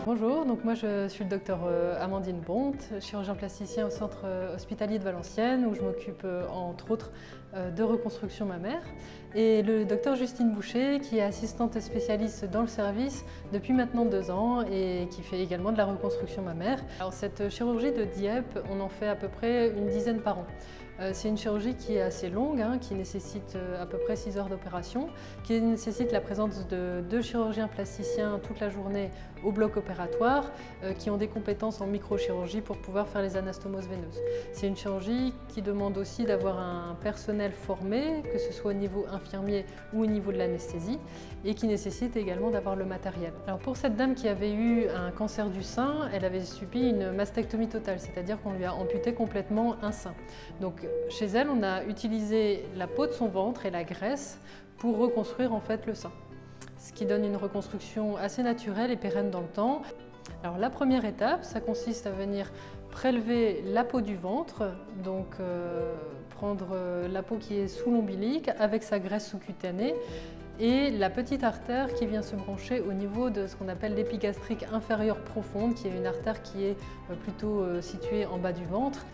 Bonjour, donc moi je suis le docteur Amandine Bonte, chirurgien plasticien au centre hospitalier de Valenciennes où je m'occupe entre autres de reconstruction mammaire, et le docteur Justine Boucher qui est assistante spécialiste dans le service depuis maintenant 2 ans et qui fait également de la reconstruction mammaire. Alors cette chirurgie de Dieppe, on en fait à peu près une dizaine par an. C'est une chirurgie qui est assez longue, qui nécessite à peu près 6 heures d'opération, qui nécessite la présence de 2 chirurgiens plasticiens toute la journée au bloc opératoire, qui ont des compétences en microchirurgie pour pouvoir faire les anastomoses veineuses. C'est une chirurgie qui demande aussi d'avoir un personnel formé, que ce soit au niveau infirmier ou au niveau de l'anesthésie, et qui nécessite également d'avoir le matériel. Alors pour cette dame qui avait eu un cancer du sein, elle avait subi une mastectomie totale, c'est-à-dire qu'on lui a amputé complètement un sein. Donc chez elle, on a utilisé la peau de son ventre et la graisse pour reconstruire en fait le sein, ce qui donne une reconstruction assez naturelle et pérenne dans le temps. Alors la première étape, ça consiste à venir prélever la peau du ventre, donc prendre la peau qui est sous l'ombilic avec sa graisse sous-cutanée et la petite artère qui vient se brancher au niveau de ce qu'on appelle l'épigastrique inférieure profonde, qui est une artère qui est plutôt située en bas du ventre.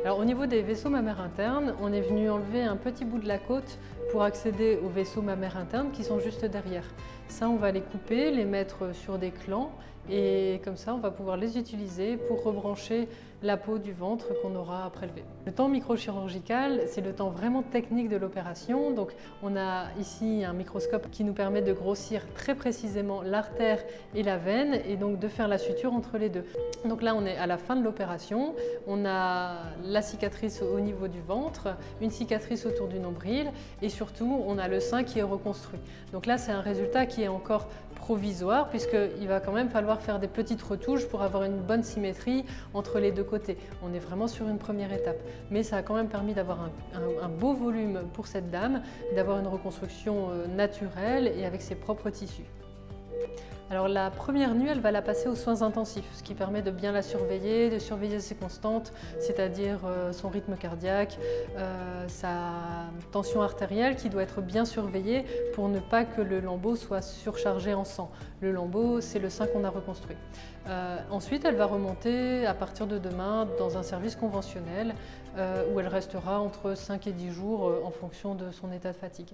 Alors, au niveau des vaisseaux mammaires internes, on est venu enlever un petit bout de la côte pour accéder aux vaisseaux mammaires internes qui sont juste derrière. Ça, on va les couper, les mettre sur des clans et comme ça, on va pouvoir les utiliser pour rebrancher la peau du ventre qu'on aura à prélever. Le temps microchirurgical, c'est le temps vraiment technique de l'opération. Donc, on a ici un microscope qui nous permet de grossir très précisément l'artère et la veine et donc de faire la suture entre les deux. Donc là, on est à la fin de l'opération. On a la cicatrice au niveau du ventre, une cicatrice autour du nombril et surtout, on a le sein qui est reconstruit. Donc là, c'est un résultat qui est encore provisoire puisqu'il va quand même falloir faire des petites retouches pour avoir une bonne symétrie entre les deux côtés. On est vraiment sur une première étape, mais ça a quand même permis d'avoir un beau volume pour cette dame, d'avoir une reconstruction naturelle et avec ses propres tissus. Alors la première nuit, elle va la passer aux soins intensifs, ce qui permet de bien la surveiller, de surveiller ses constantes, c'est-à-dire son rythme cardiaque, sa tension artérielle qui doit être bien surveillée pour ne pas que le lambeau soit surchargé en sang. Le lambeau, c'est le sein qu'on a reconstruit. Ensuite, elle va remonter à partir de demain dans un service conventionnel où elle restera entre 5 et 10 jours en fonction de son état de fatigue.